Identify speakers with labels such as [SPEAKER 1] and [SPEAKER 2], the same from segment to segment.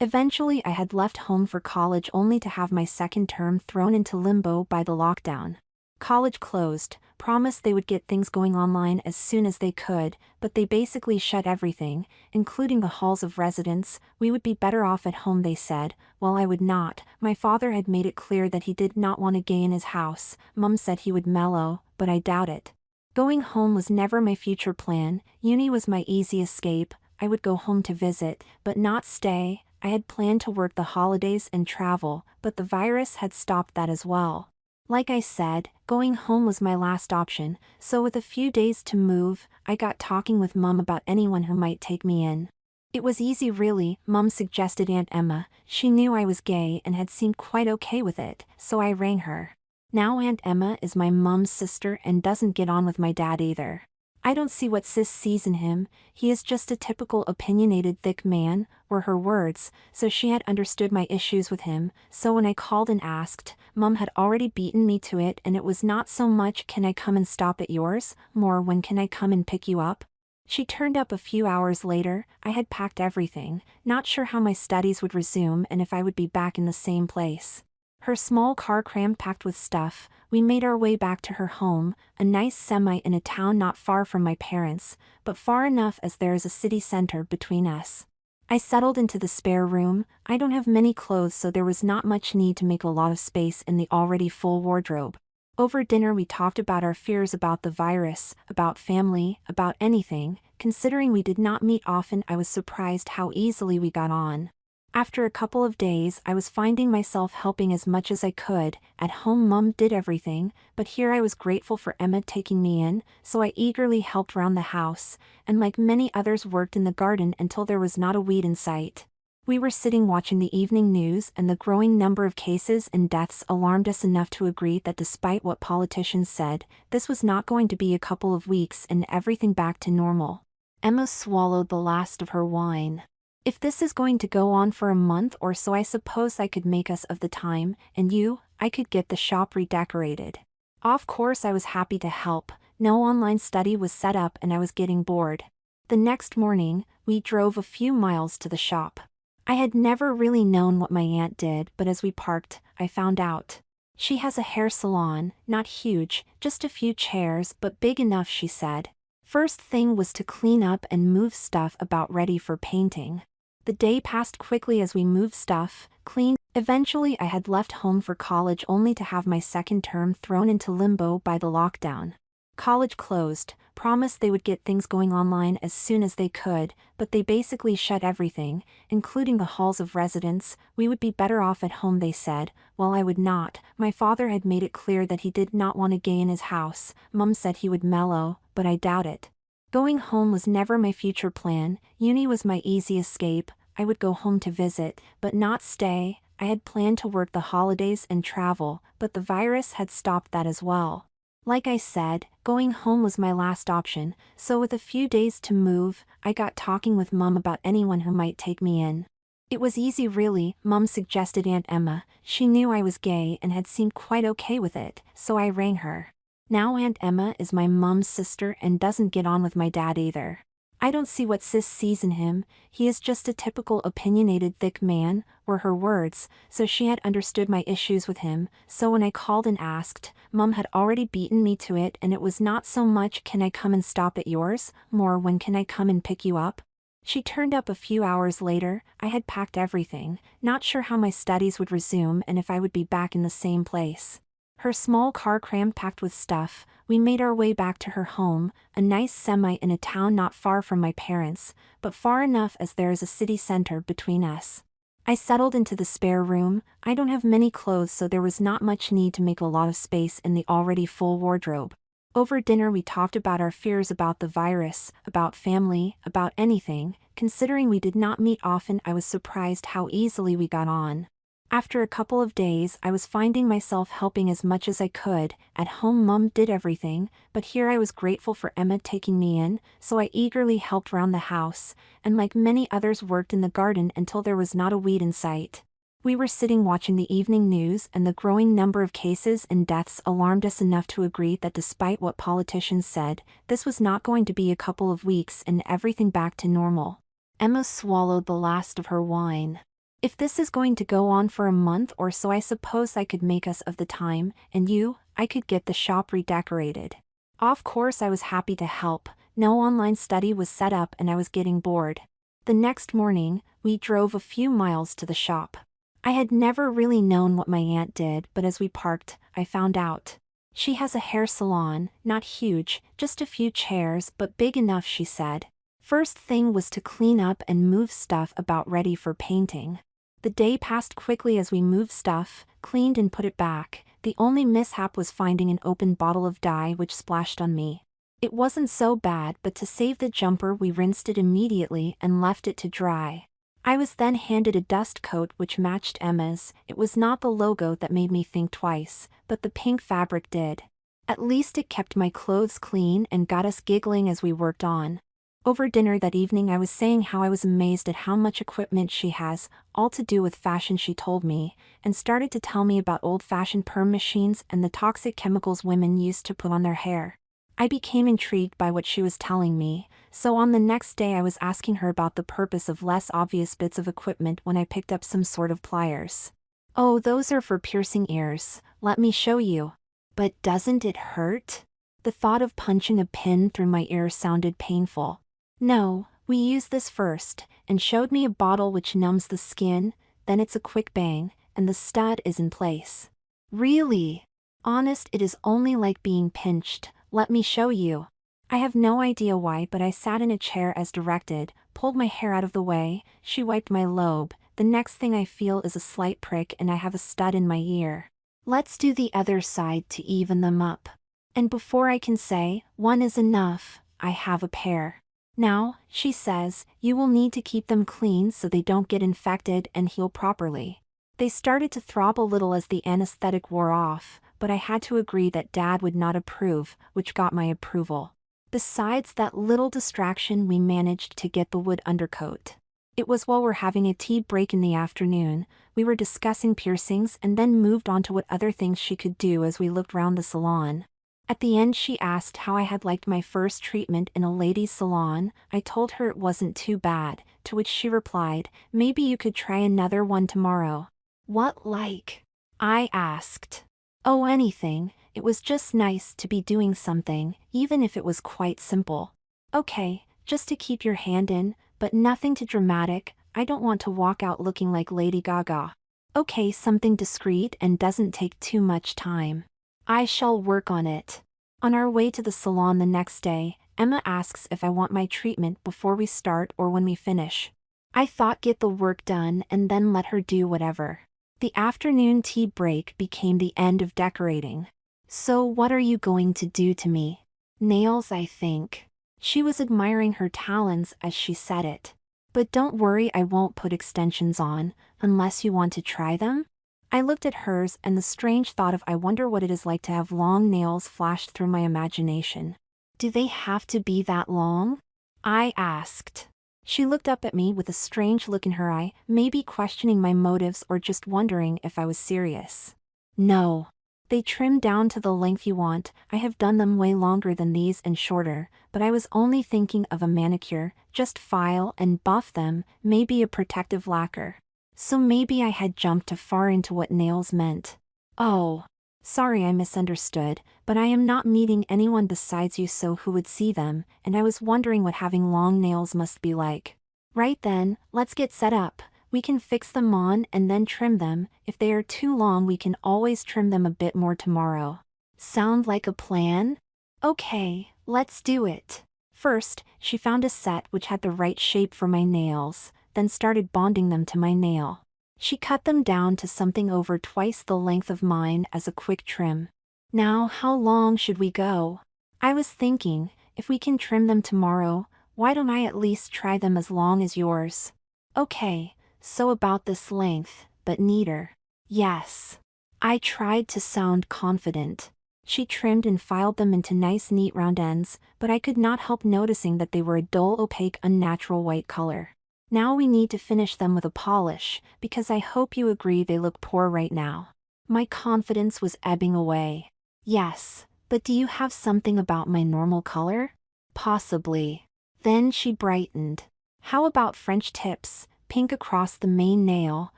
[SPEAKER 1] Eventually, I had left home for college only to have my second term thrown into limbo by the lockdown. College closed, promised they would get things going online as soon as they could, but they basically shut everything, including the halls of residence. We would be better off at home, they said. Well, I would not. My father had made it clear that he did not want a gay in his house. Mum said he would mellow, but I doubt it. Going home was never my future plan. Uni was my easy escape. I would go home to visit, but not stay. I had planned to work the holidays and travel, but the virus had stopped that as well. Like I said, going home was my last option, so with a few days to move, I got talking with Mum about anyone who might take me in. It was easy really. Mum suggested Aunt Emma. She knew I was gay and had seemed quite okay with it, so I rang her. Now Aunt Emma is my mum's sister and doesn't get on with my dad either. I don't see what Sis sees in him. He is just a typical opinionated thick man, were her words, so she had understood my issues with him. So when I called and asked, Mum had already beaten me to it, and it was not so much can I come and stop at yours, more when can I come and pick you up. She turned up a few hours later. I had packed everything, not sure how my studies would resume and if I would be back in the same place. Her small car cram-packed with stuff, we made our way back to her home, a nice semi in a town not far from my parents, but far enough as there is a city center between us. I settled into the spare room. I don't have many clothes, so there was not much need to make a lot of space in the already full wardrobe. Over dinner we talked about our fears about the virus, about family, about anything. Considering we did not meet often, I was surprised how easily we got on. After a couple of days, I was finding myself helping as much as I could. At home Mum did everything, but here I was grateful for Emma taking me in, so I eagerly helped round the house, and like many others worked in the garden until there was not a weed in sight. We were sitting watching the evening news, and the growing number of cases and deaths alarmed us enough to agree that despite what politicians said, this was not going to be a couple of weeks and everything back to normal. Emma swallowed the last of her wine. If this is going to go on for a month or so, I suppose I could make us of the time, and I could get the shop redecorated. Of course I was happy to help. No online study was set up and I was getting bored. The next morning, we drove a few miles to the shop. I had never really known what my aunt did, but as we parked, I found out. She has a hair salon, not huge, just a few chairs, but big enough, she said. First thing was to clean up and move stuff about ready for painting. The day passed quickly as we moved stuff, cleaned. Eventually I had left home for college only to have my second term thrown into limbo by the lockdown. College closed, promised they would get things going online as soon as they could, but they basically shut everything, including the halls of residence. We would be better off at home, they said. Well, I would not. My father had made it clear that he did not want a gay in his house. Mum said he would mellow, but I doubt it. Going home was never my future plan. Uni was my easy escape. I would go home to visit, but not stay. I had planned to work the holidays and travel, but the virus had stopped that as well. Like I said, going home was my last option, so with a few days to move, I got talking with Mum about anyone who might take me in. It was easy really. Mum suggested Aunt Emma. She knew I was gay and had seemed quite okay with it, so I rang her. Now Aunt Emma is my mum's sister and doesn't get on with my dad either. I don't see what Sis sees in him. He is just a typical opinionated thick man, were her words, so she had understood my issues with him. So when I called and asked, Mum had already beaten me to it, and it was not so much can I come and stop at yours, more when can I come and pick you up. She turned up a few hours later. I had packed everything, not sure how my studies would resume and if I would be back in the same place. Her small car cram-packed with stuff, we made our way back to her home, a nice semi in a town not far from my parents, but far enough as there is a city center between us. I settled into the spare room. I don't have many clothes, so there was not much need to make a lot of space in the already full wardrobe. Over dinner we talked about our fears about the virus, about family, about anything. Considering we did not meet often, I was surprised how easily we got on. After a couple of days, I was finding myself helping as much as I could. At home Mum did everything, but here I was grateful for Emma taking me in, so I eagerly helped round the house, and like many others worked in the garden until there was not a weed in sight. We were sitting watching the evening news, and the growing number of cases and deaths alarmed us enough to agree that despite what politicians said, this was not going to be a couple of weeks and everything back to normal. Emma swallowed the last of her wine. If this is going to go on for a month or so, I suppose I could make us of the time, and I could get the shop redecorated. Of course I was happy to help. No online study was set up and I was getting bored. The next morning, we drove a few miles to the shop. I had never really known what my aunt did, but as we parked, I found out. She has a hair salon, not huge, just a few chairs, but big enough, she said. First thing was to clean up and move stuff about ready for painting. The day passed quickly as we moved stuff, cleaned and put it back. The only mishap was finding an open bottle of dye which splashed on me. It wasn't so bad, but to save the jumper we rinsed it immediately and left it to dry. I was then handed a dust coat which matched Emma's. It was not the logo that made me think twice, but the pink fabric did. At least it kept my clothes clean and got us giggling as we worked on. Over dinner that evening I was saying how I was amazed at how much equipment she has, all to do with fashion, she told me, and started to tell me about old-fashioned perm machines and the toxic chemicals women used to put on their hair. I became intrigued by what she was telling me, so on the next day I was asking her about the purpose of less obvious bits of equipment when I picked up some sort of pliers. "Oh, those are for piercing ears, let me show you." "But doesn't it hurt?" The thought of punching a pin through my ear sounded painful. "No, we use this first," and showed me a bottle which numbs the skin, then it's a quick bang, and the stud is in place. "Really?" "Honest, it is only like being pinched. Let me show you." I have no idea why, but I sat in a chair as directed, pulled my hair out of the way, she wiped my lobe. The next thing I feel is a slight prick and I have a stud in my ear. "Let's do the other side to even them up." And before I can say, "One is enough," I have a pair. "Now," she says, "you will need to keep them clean so they don't get infected and heal properly." They started to throb a little as the anesthetic wore off, but I had to agree that Dad would not approve, which got my approval. Besides that little distraction, we managed to get the wood undercoat. It was while we're having a tea break in the afternoon. We were discussing piercings and then moved on to what other things she could do as we looked round the salon. At the end she asked how I had liked my first treatment in a ladies' salon. I told her it wasn't too bad, to which she replied, "Maybe you could try another one tomorrow." "What like?" I asked. "Oh, anything. It was just nice to be doing something, even if it was quite simple." "Okay, just to keep your hand in, but nothing too dramatic. I don't want to walk out looking like Lady Gaga." "Okay, something discreet and doesn't take too much time." "I shall work on it." On our way to the salon the next day, Emma asks if I want my treatment before we start or when we finish. I thought get the work done and then let her do whatever. The afternoon tea break became the end of decorating. "So what are you going to do to me?" "Nails, I think." She was admiring her talons as she said it. "But don't worry, I won't put extensions on, unless you want to try them?" I looked at hers and the strange thought of I wonder what it is like to have long nails flashed through my imagination. "Do they have to be that long?" I asked. She looked up at me with a strange look in her eye, maybe questioning my motives or just wondering if I was serious. "No. They trim down to the length you want. I have done them way longer than these and shorter, but I was only thinking of a manicure, just file and buff them, maybe a protective lacquer." So maybe I had jumped too far into what nails meant. "Oh. Sorry, I misunderstood, but I am not meeting anyone besides you, so who would see them, and I was wondering what having long nails must be like." "Right then, let's get set up. We can fix them on and then trim them. If they are too long we can always trim them a bit more tomorrow." "Sound like a plan?" "Okay, let's do it." First, she found a set which had the right shape for my nails, then started bonding them to my nail. She cut them down to something over twice the length of mine as a quick trim. "Now how long should we go?" I was thinking, if we can trim them tomorrow, why don't I at least try them as long as yours? "Okay, so about this length, but neater." "Yes." I tried to sound confident. She trimmed and filed them into nice neat round ends, but I could not help noticing that they were a dull, opaque, unnatural white color. "Now we need to finish them with a polish, because I hope you agree they look poor right now." My confidence was ebbing away. "Yes, but do you have something about my normal color?" "Possibly." Then she brightened. "How about French tips? pink across the main nail,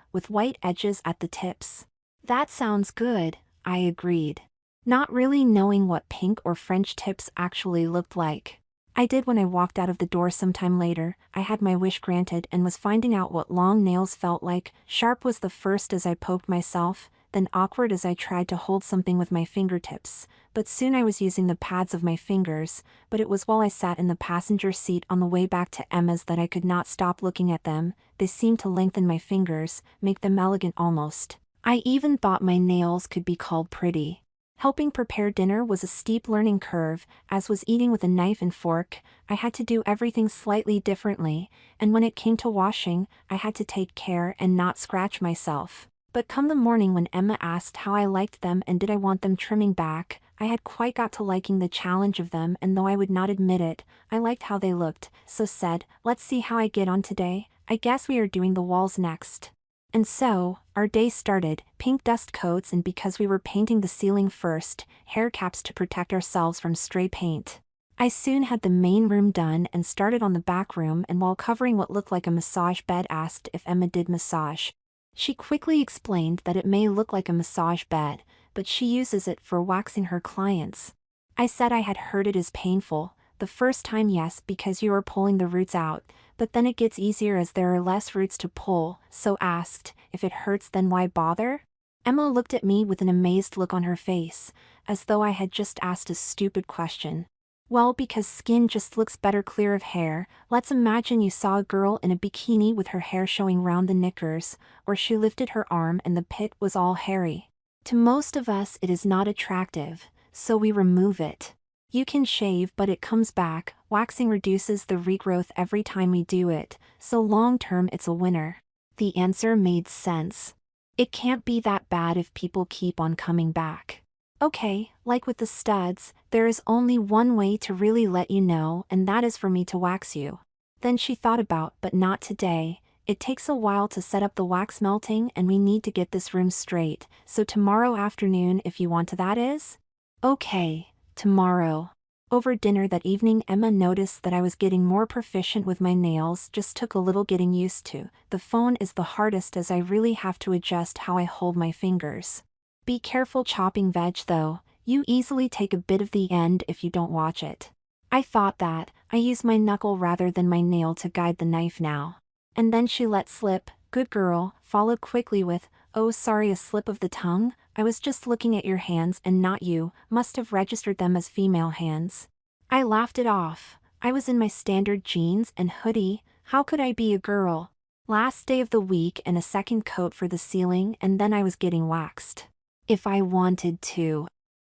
[SPEAKER 1] with white edges at the tips. That sounds good, I agreed. Not really knowing what pink or French tips actually looked like. I did when I walked out of the door sometime later. I had my wish granted and was finding out what long nails felt like. Sharp was the first as I poked myself, then awkward as I tried to hold something with my fingertips, but soon I was using the pads of my fingers. But it was while I sat in the passenger seat on the way back to Emma's that I could not stop looking at them. They seemed to lengthen my fingers, make them elegant almost. I even thought my nails could be called pretty. Helping prepare dinner was a steep learning curve, as was eating with a knife and fork. I had to do everything slightly differently, and when it came to washing, I had to take care and not scratch myself. But come the morning when Emma asked how I liked them and did I want them trimming back, I had quite got to liking the challenge of them, and though I would not admit it, I liked how they looked, so said, let's see how I get on today. I guess we are doing the walls next. And so, our day started, pink dust coats, and because we were painting the ceiling first, hair caps to protect ourselves from stray paint. I soon had the main room done and started on the back room, and while covering what looked like a massage bed asked if Emma did massage. She quickly explained that it may look like a massage bed, but she uses it for waxing her clients. I said I had heard it is painful. The first time yes, because you are pulling the roots out, but then it gets easier as there are less roots to pull, so asked, if it hurts then why bother? Emma looked at me with an amazed look on her face, as though I had just asked a stupid question. Well, because skin just looks better clear of hair. Let's imagine you saw a girl in a bikini with her hair showing round the knickers, or she lifted her arm and the pit was all hairy. To most of us it is not attractive, so we remove it. You can shave but it comes back. Waxing reduces the regrowth every time we do it, so long term it's a winner. The answer made sense. It can't be that bad if people keep on coming back. Okay, like with the studs, there is only one way to really let you know, and that is for me to wax you. Then she thought about, but not today. It takes a while to set up the wax melting and we need to get this room straight, so tomorrow afternoon if you want to, that is? Okay. Tomorrow. Over dinner that evening Emma noticed that I was getting more proficient with my nails, just took a little getting used to. The phone is the hardest as I really have to adjust how I hold my fingers. Be careful chopping veg though, you easily take a bit of the end if you don't watch it. I thought that, I use my knuckle rather than my nail to guide the knife now. And then she let slip, good girl, followed quickly with, oh sorry, a slip of the tongue? I was just looking at your hands and not you, must have registered them as female hands. I laughed it off. I was in my standard jeans and hoodie, how could I be a girl? Last day of the week and a second coat for the ceiling, and then I was getting waxed. If I wanted to.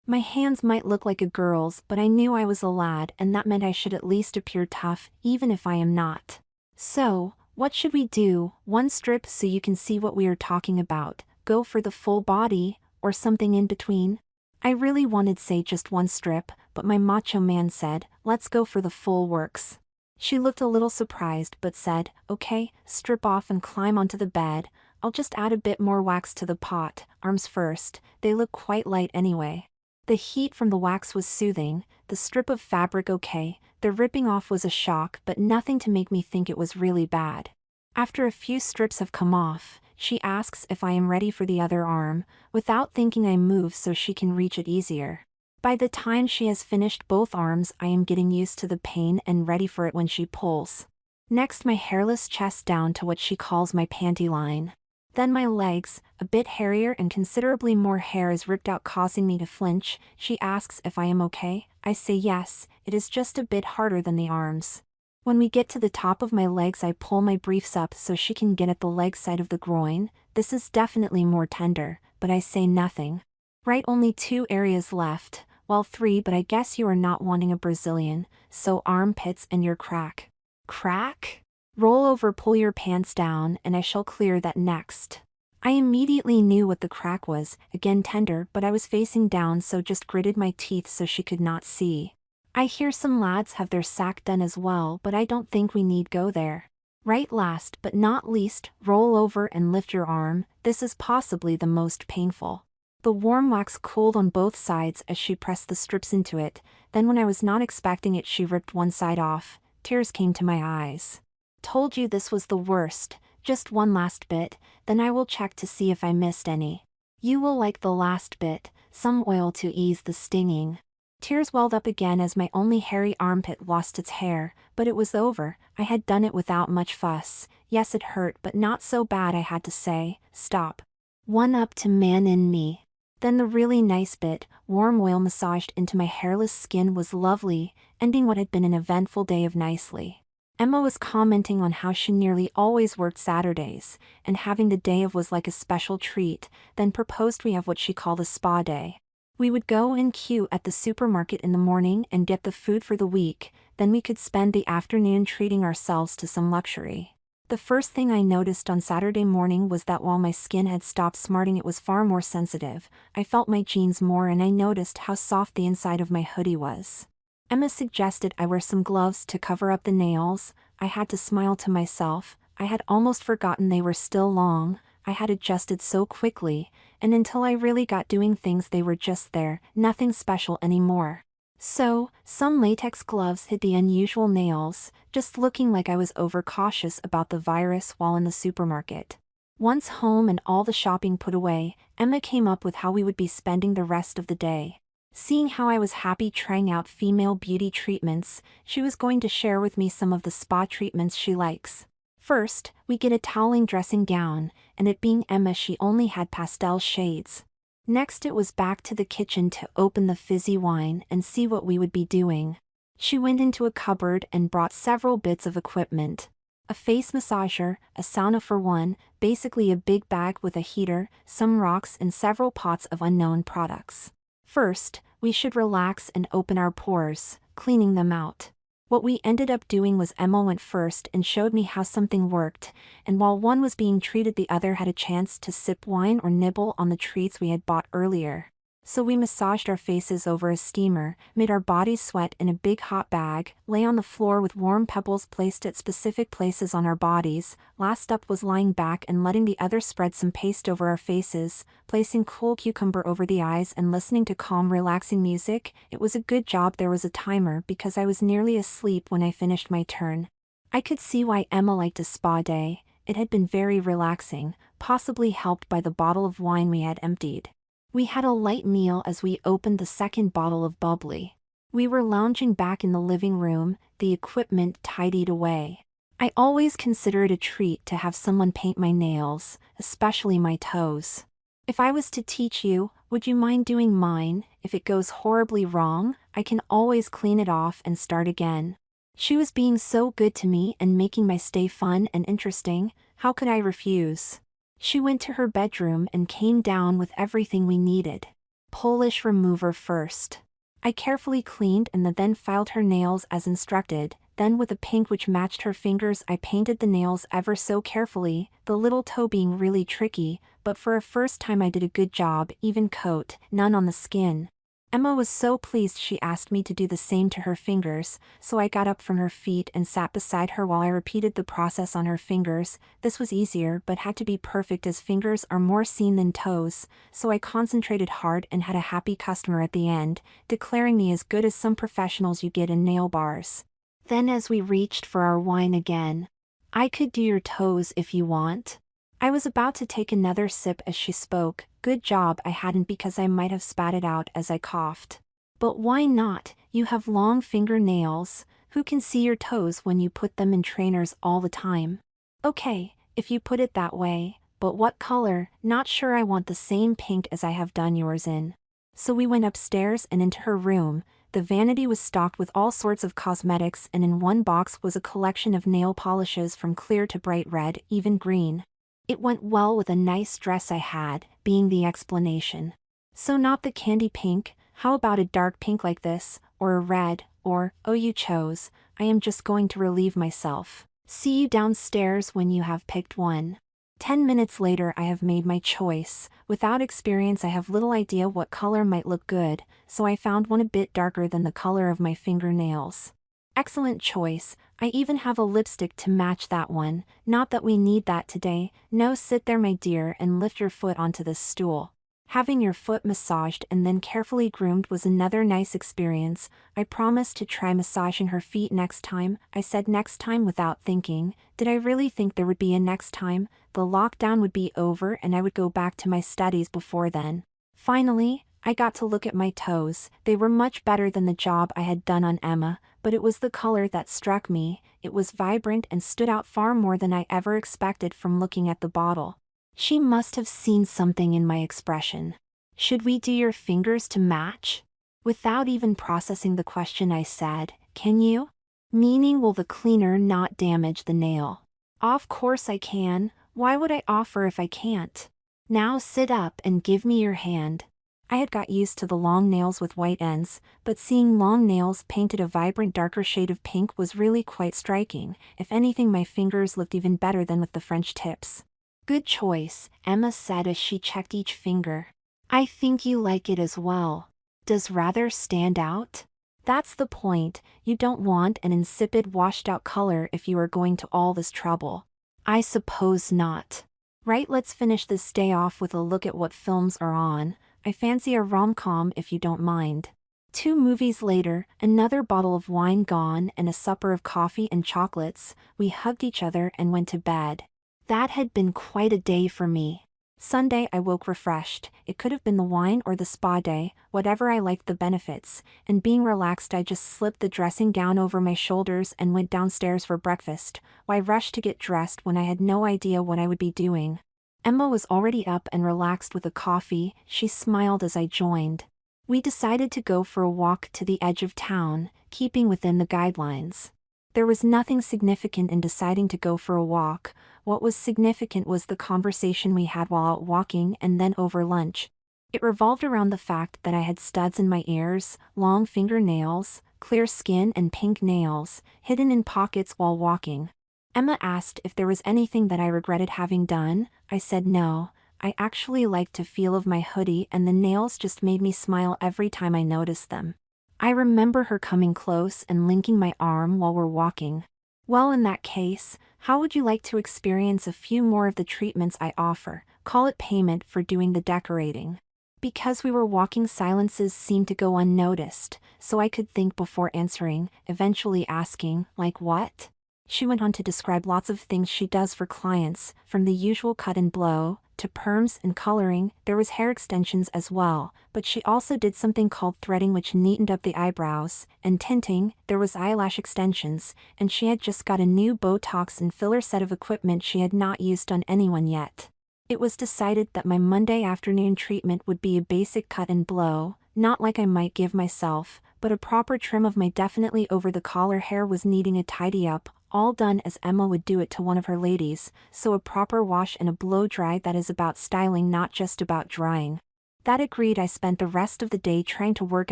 [SPEAKER 1] My hands might look like a girl's, but I knew I was a lad and that meant I should at least appear tough, even if I am not. So, what should we do? One strip so you can see what we are talking about, go for the full body, or something in between? I really wanted say just one strip, but my macho man said, let's go for the full works. She looked a little surprised but said, okay, strip off and climb onto the bed. I'll just add a bit more wax to the pot, arms first, they look quite light anyway. The heat from the wax was soothing, the strip of fabric okay, the ripping off was a shock but nothing to make me think it was really bad. After a few strips have come off, she asks if I am ready for the other arm. Without thinking I move so she can reach it easier. By the time she has finished both arms I am getting used to the pain and ready for it when she pulls. Next my hairless chest down to what she calls my panty line. Then my legs, a bit hairier and considerably more hair is ripped out causing me to flinch. She asks if I am okay. I say yes, it is just a bit harder than the arms. When we get to the top of my legs I pull my briefs up so she can get at the leg side of the groin. This is definitely more tender, but I say nothing. Right, only 2 areas left, well 3, but I guess you are not wanting a Brazilian, so armpits and your crack. Crack? Roll over, pull your pants down and I shall clear that next. I immediately knew what the crack was, again tender, but I was facing down so just gritted my teeth so she could not see. I hear some lads have their sack done as well, but I don't think we need go there. Right, last but not least, roll over and lift your arm. This is possibly the most painful. The warm wax cooled on both sides as she pressed the strips into it, then when I was not expecting it she ripped one side off. Tears came to my eyes. Told you this was the worst. Just one last bit, then I will check to see if I missed any. You will like the last bit, some oil to ease the stinging. Tears welled up again as my only hairy armpit lost its hair, but it was over. I had done it without much fuss. Yes, it hurt, but not so bad. I had to say, stop. One up to man in me. Then the really nice bit, warm oil massaged into my hairless skin, was lovely, ending what had been an eventful day of nicely. Emma was commenting on how she nearly always worked Saturdays, and having the day off was like a special treat, then proposed we have what she called a spa day. We would go and queue at the supermarket in the morning and get the food for the week, then we could spend the afternoon treating ourselves to some luxury. The first thing I noticed on Saturday morning was that while my skin had stopped smarting, it was far more sensitive. I felt my jeans more and I noticed how soft the inside of my hoodie was. Emma suggested I wear some gloves to cover up the nails. I had to smile to myself. I had almost forgotten they were still long. I had adjusted so quickly, and until I really got doing things they were just there, nothing special anymore. So, some latex gloves hid the unusual nails, just looking like I was overcautious about the virus while in the supermarket. Once home and all the shopping put away, Emma came up with how we would be spending the rest of the day. Seeing how I was happy trying out female beauty treatments, she was going to share with me some of the spa treatments she likes. First, we get a toweling dressing gown, and it being Emma, she only had pastel shades. Next it was back to the kitchen to open the fizzy wine and see what we would be doing. She went into a cupboard and brought several bits of equipment. A face massager, a sauna for one, basically a big bag with a heater, some rocks and several pots of unknown products. First, we should relax and open our pores, cleaning them out. What we ended up doing was Emma went first and showed me how something worked, and while one was being treated the other had a chance to sip wine or nibble on the treats we had bought earlier. So we massaged our faces over a steamer, made our bodies sweat in a big hot bag, lay on the floor with warm pebbles placed at specific places on our bodies. Last up was lying back and letting the other spread some paste over our faces, placing cool cucumber over the eyes and listening to calm relaxing music. It was a good job there was a timer because I was nearly asleep when I finished my turn. I could see why Emma liked a spa day. It had been very relaxing, possibly helped by the bottle of wine we had emptied. We had a light meal as we opened the second bottle of bubbly. We were lounging back in the living room, the equipment tidied away. I always consider it a treat to have someone paint my nails, especially my toes. If I was to teach you, would you mind doing mine? If it goes horribly wrong, I can always clean it off and start again. She was being so good to me and making my stay fun and interesting. How could I refuse? She went to her bedroom and came down with everything we needed. Polish remover first. I carefully cleaned and then filed her nails as instructed, then with a pink which matched her fingers I painted the nails ever so carefully, the little toe being really tricky, but for a first time I did a good job. Even coat, none on the skin. Emma was so pleased she asked me to do the same to her fingers, so I got up from her feet and sat beside her while I repeated the process on her fingers. This was easier but had to be perfect as fingers are more seen than toes, so I concentrated hard and had a happy customer at the end, declaring me as good as some professionals you get in nail bars. Then as we reached for our wine again, I could do your toes if you want. I was about to take another sip as she spoke. Good job I hadn't because I might have spat it out as I coughed. But why not? You have long fingernails. Who can see your toes when you put them in trainers all the time? Okay, if you put it that way, but what color? Not sure I want the same pink as I have done yours in. So we went upstairs and into her room. The vanity was stocked with all sorts of cosmetics and in one box was a collection of nail polishes from clear to bright red, even green. It went well with a nice dress I had, being the explanation. So not the candy pink, how about a dark pink like this, or a red, or, oh you chose, I am just going to relieve myself. See you downstairs when you have picked one. 10 minutes later I have made my choice. Without experience I have little idea what color might look good, so I found one a bit darker than the color of my fingernails. Excellent choice. I even have a lipstick to match that one. Not that we need that today. No, sit there my dear and lift your foot onto this stool. Having your foot massaged and then carefully groomed was another nice experience. I promised to try massaging her feet next time. I said next time without thinking. Did I really think there would be a next time? The lockdown would be over and I would go back to my studies before then. Finally, I got to look at my toes. They were much better than the job I had done on Emma, but it was the color that struck me. It was vibrant and stood out far more than I ever expected from looking at the bottle. She must have seen something in my expression. Should we do your fingers to match? Without even processing the question, I said, can you? Meaning, will the cleaner not damage the nail? Of course I can. Why would I offer if I can't? Now sit up and give me your hand. I had got used to the long nails with white ends, but seeing long nails painted a vibrant darker shade of pink was really quite striking. If anything, my fingers looked even better than with the French tips. Good choice, Emma said as she checked each finger. I think you like it as well. Does rather stand out? That's the point. You don't want an insipid washed out color if you are going to all this trouble. I suppose not. Right, let's finish this day off with a look at what films are on. I fancy a rom-com if you don't mind. 2 movies later, another bottle of wine gone and a supper of coffee and chocolates, we hugged each other and went to bed. That had been quite a day for me. Sunday I woke refreshed. It could have been the wine or the spa day, whatever, I liked the benefits, and being relaxed I just slipped the dressing gown over my shoulders and went downstairs for breakfast. Why rush to get dressed when I had no idea what I would be doing? Emma was already up and relaxed with a coffee. She smiled as I joined. We decided to go for a walk to the edge of town, keeping within the guidelines. There was nothing significant in deciding to go for a walk. What was significant was the conversation we had while out walking and then over lunch. It revolved around the fact that I had studs in my ears, long fingernails, clear skin and pink nails, hidden in pockets while walking. Emma asked if there was anything that I regretted having done. I said no. I actually liked the feel of my hoodie and the nails just made me smile every time I noticed them. I remember her coming close and linking my arm while we're walking. Well, in that case, how would you like to experience a few more of the treatments I offer? Call it payment for doing the decorating. Because we were walking, silences seemed to go unnoticed, so I could think before answering, eventually asking, like what? She went on to describe lots of things she does for clients, from the usual cut and blow, to perms and coloring. There was hair extensions as well, but she also did something called threading, which neatened up the eyebrows, and tinting. There was eyelash extensions, and she had just got a new Botox and filler set of equipment she had not used on anyone yet. It was decided that my Monday afternoon treatment would be a basic cut and blow, not like I might give myself, but a proper trim of my definitely over the collar hair was needing a tidy up, all done as Emma would do it to one of her ladies, so a proper wash and a blow dry that is about styling, not just about drying. That agreed. I spent the rest of the day trying to work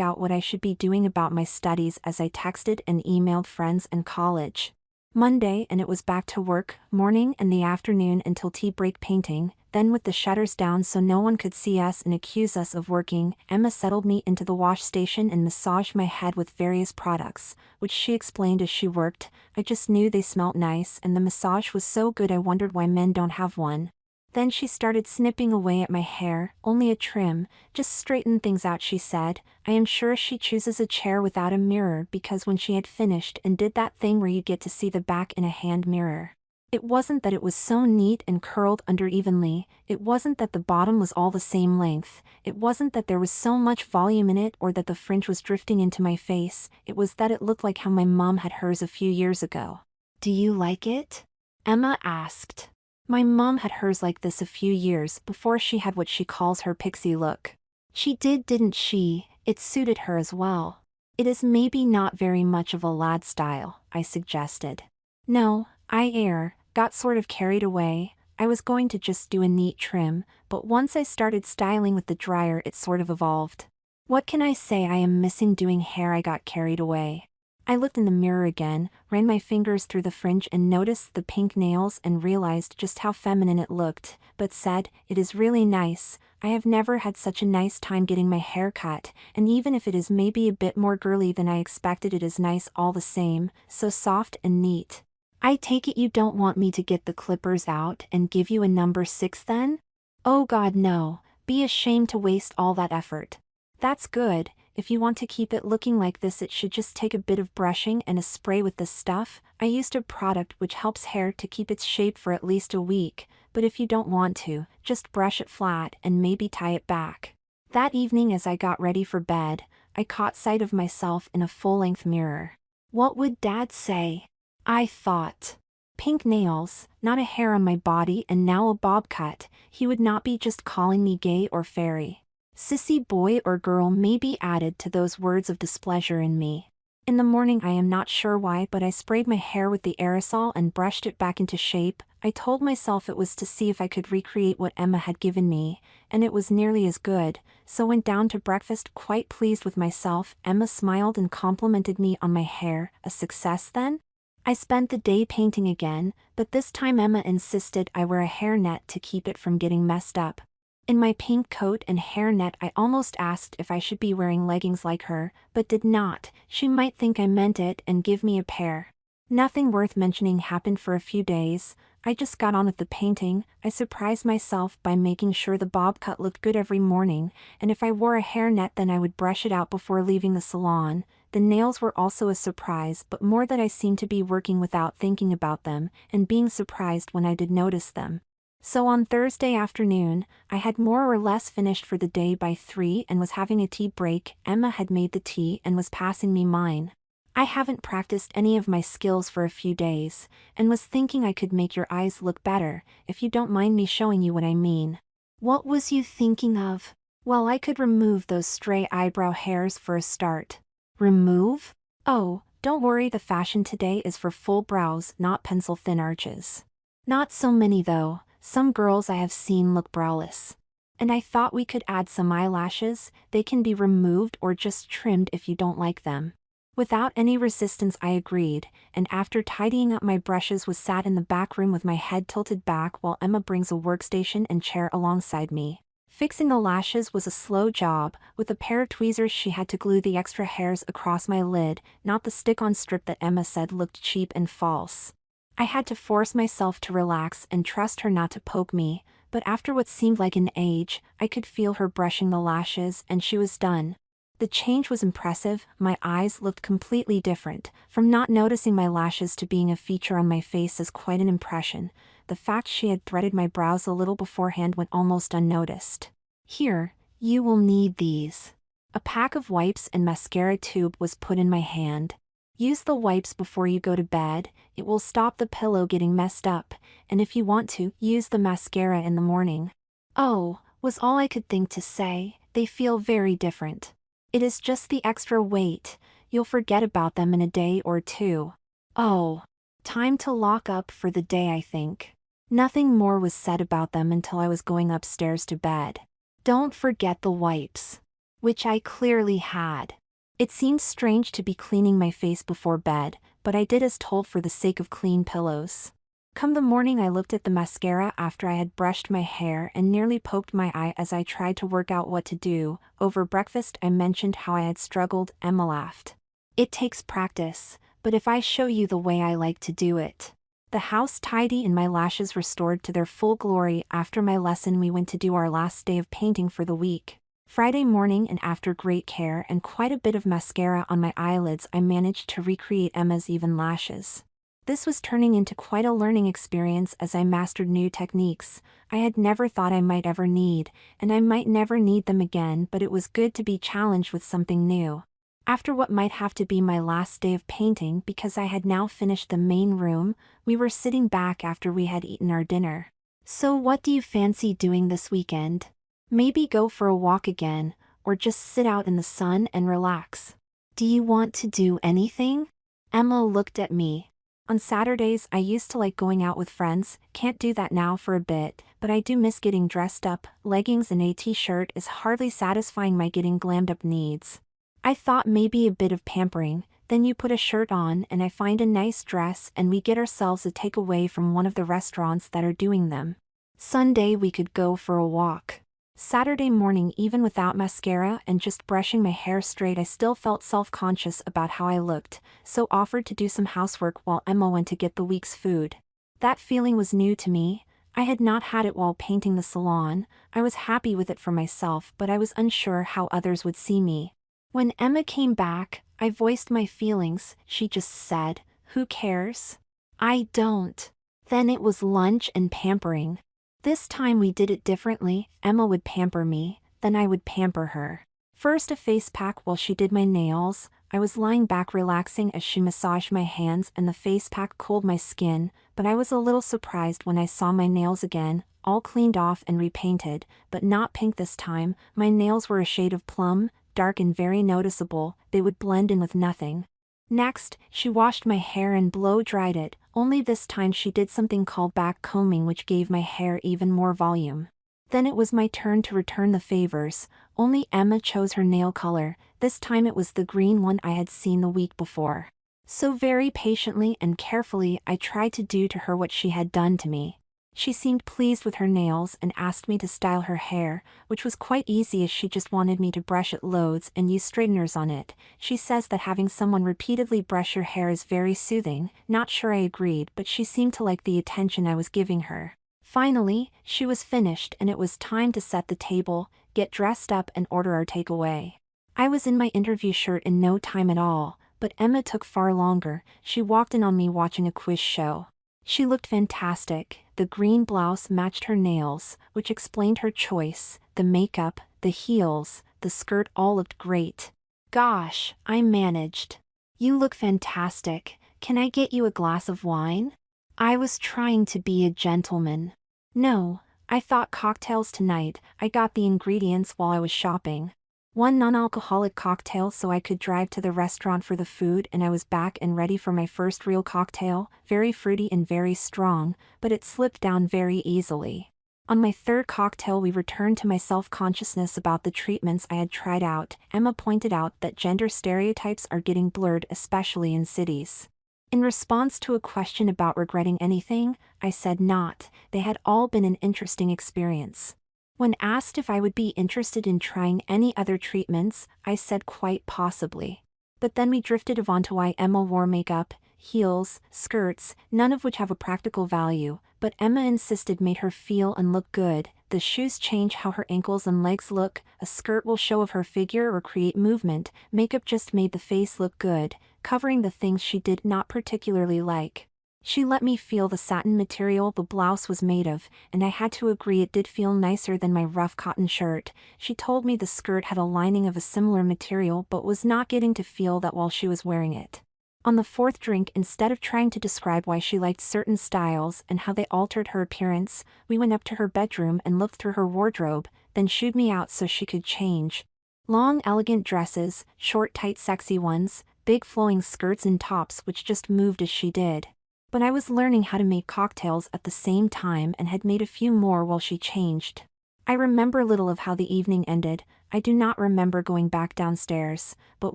[SPEAKER 1] out what I should be doing about my studies as I texted and emailed friends and college. Monday, and it was back to work, morning and the afternoon until tea break painting, then with the shutters down so no one could see us and accuse us of working, Emma settled me into the wash station and massaged my head with various products, which she explained as she worked. I just knew they smelt nice and the massage was so good I wondered why men don't have one. Then she started snipping away at my hair, only a trim, just straighten things out, she said. I am sure she chooses a chair without a mirror because when she had finished and did that thing where you get to see the back in a hand mirror. It wasn't that it was so neat and curled under evenly, it wasn't that the bottom was all the same length, it wasn't that there was so much volume in it or that the fringe was drifting into my face, it was that it looked like how my mom had hers a few years ago. Do you like it? Emma asked. My mom had hers like this a few years before she had what she calls her pixie look. She did, didn't she? It suited her as well. It is maybe not very much of a lad style, I suggested. No, I got sort of carried away. I was going to just do a neat trim, but once I started styling with the dryer it sort of evolved. What can I say? I am missing doing hair. I got carried away. I looked in the mirror again, ran my fingers through the fringe and noticed the pink nails and realized just how feminine it looked, but said, it is really nice. I have never had such a nice time getting my hair cut, and even if it is maybe a bit more girly than I expected, it is nice all the same, so soft and neat. I take it you don't want me to get the clippers out and give you a number 6 then? Oh God, no. Be ashamed to waste all that effort. That's good. If you want to keep it looking like this, it should just take a bit of brushing and a spray with this stuff. I used a product which helps hair to keep its shape for at least a week, but if you don't want to, just brush it flat and maybe tie it back. That evening as I got ready for bed, I caught sight of myself in a full-length mirror. What would Dad say? I thought. Pink nails, not a hair on my body, and now a bob cut. He would not be just calling me gay or fairy. Sissy boy or girl may be added to those words of displeasure in me. In the morning, I am not sure why, but I sprayed my hair with the aerosol and brushed it back into shape. I told myself it was to see if I could recreate what Emma had given me, and it was nearly as good, so went down to breakfast quite pleased with myself. Emma smiled and complimented me on my hair. A success then? I spent the day painting again, but this time Emma insisted I wear a hairnet to keep it from getting messed up. In my pink coat and hairnet, I almost asked if I should be wearing leggings like her, but did not. She might think I meant it and give me a pair. Nothing worth mentioning happened for a few days. I just got on with the painting. I surprised myself by making sure the bob cut looked good every morning, and if I wore a hairnet then I would brush it out before leaving the salon. The nails were also a surprise, but more that I seemed to be working without thinking about them, and being surprised when I did notice them. So on Thursday afternoon, I had more or less finished for the day by 3 and was having a tea break. Emma had made the tea and was passing me mine. I haven't practiced any of my skills for a few days, and was thinking I could make your eyes look better, if you don't mind me showing you what I mean. What was you thinking of? Well, I could remove those stray eyebrow hairs for a start. Remove? Oh, don't worry, the fashion today is for full brows, not pencil-thin arches. Not so many though. Some girls I have seen look browless. And I thought we could add some eyelashes. They can be removed or just trimmed if you don't like them. Without any resistance I agreed, and after tidying up my brushes was sat in the back room with my head tilted back while Emma brings a workstation and chair alongside me. Fixing the lashes was a slow job. With a pair of tweezers she had to glue the extra hairs across my lid, not the stick-on strip that Emma said looked cheap and false. I had to force myself to relax and trust her not to poke me, but after what seemed like an age, I could feel her brushing the lashes and she was done. The change was impressive. My eyes looked completely different. From not noticing my lashes to being a feature on my face is quite an impression. The fact she had threaded my brows a little beforehand went almost unnoticed. Here, you will need these. A pack of wipes and mascara tube was put in my hand. Use the wipes before you go to bed. It will stop the pillow getting messed up, and if you want to, use the mascara in the morning. Oh, was all I could think to say. They feel very different. It is just the extra weight. You'll forget about them in a day or two. Oh, time to lock up for the day, I think. Nothing more was said about them until I was going upstairs to bed. Don't forget the wipes. Which I clearly had. It seemed strange to be cleaning my face before bed, but I did as told for the sake of clean pillows. Come the morning I looked at the mascara after I had brushed my hair and nearly poked my eye as I tried to work out what to do. Over breakfast I mentioned how I had struggled. Emma laughed. It takes practice, but if I show you the way I like to do it. The house tidy and my lashes restored to their full glory. After my lesson we went to do our last day of painting for the week. Friday morning, and after great care and quite a bit of mascara on my eyelids, I managed to recreate Emma's even lashes. This was turning into quite a learning experience as I mastered new techniques I had never thought I might ever need, and I might never need them again, but it was good to be challenged with something new. After what might have to be my last day of painting because I had now finished the main room, we were sitting back after we had eaten our dinner. So what do you fancy doing this weekend? Maybe go for a walk again, or just sit out in the sun and relax. Do you want to do anything? Emma looked at me. On Saturdays I used to like going out with friends, can't do that now for a bit, but I do miss getting dressed up. Leggings and a t-shirt is hardly satisfying my getting glammed up needs. I thought maybe a bit of pampering, then you put a shirt on and I find a nice dress and we get ourselves a takeaway from one of the restaurants that are doing them. Sunday we could go for a walk. Saturday morning, even without mascara and just brushing my hair straight, I still felt self-conscious about how I looked, so offered to do some housework while Emma went to get the week's food. That feeling was new to me. I had not had it while painting the salon. I was happy with it for myself, but I was unsure how others would see me. When Emma came back, I voiced my feelings. She just said, "Who cares?" I don't. Then it was lunch and pampering. This time we did it differently. Emma would pamper me, then I would pamper her. First a face pack while she did my nails. I was lying back relaxing as she massaged my hands and the face pack cooled my skin, but I was a little surprised when I saw my nails again, all cleaned off and repainted, but not pink this time. My nails were a shade of plum, dark and very noticeable. They would blend in with nothing. Next, she washed my hair and blow-dried it, only this time she did something called back combing which gave my hair even more volume. Then it was my turn to return the favors, only Emma chose her nail color. This time it was the green one I had seen the week before. So very patiently and carefully I tried to do to her what she had done to me. She seemed pleased with her nails and asked me to style her hair, which was quite easy as she just wanted me to brush it loads and use straighteners on it. She says that having someone repeatedly brush your hair is very soothing. Not sure I agreed, but she seemed to like the attention I was giving her. Finally, she was finished and it was time to set the table, get dressed up and order our takeaway. I was in my interview shirt in no time at all, but Emma took far longer. She walked in on me watching a quiz show. She looked fantastic. The green blouse matched her nails, which explained her choice. The makeup, the heels, the skirt all looked great. Gosh, I managed. You look fantastic. Can I get you a glass of wine? I was trying to be a gentleman. No, I thought cocktails tonight. I got the ingredients while I was shopping. One non-alcoholic cocktail so I could drive to the restaurant for the food, and I was back and ready for my first real cocktail, very fruity and very strong, but it slipped down very easily. On my third cocktail we returned to my self-consciousness about the treatments I had tried out. Emma pointed out that gender stereotypes are getting blurred, especially in cities. In response to a question about regretting anything, I said not. They had all been an interesting experience. When asked if I would be interested in trying any other treatments, I said quite possibly. But then we drifted on to why Emma wore makeup, heels, skirts, none of which have a practical value, but Emma insisted made her feel and look good. The shoes change how her ankles and legs look, a skirt will show of her figure or create movement, makeup just made the face look good, covering the things she did not particularly like. She let me feel the satin material the blouse was made of, and I had to agree it did feel nicer than my rough cotton shirt. She told me the skirt had a lining of a similar material but was not getting to feel that while she was wearing it. On the fourth drink, instead of trying to describe why she liked certain styles and how they altered her appearance, we went up to her bedroom and looked through her wardrobe, then shooed me out so she could change. Long elegant dresses, short tight sexy ones, big flowing skirts and tops which just moved as she did. But I was learning how to make cocktails at the same time and had made a few more while she changed. I remember little of how the evening ended. I do not remember going back downstairs, but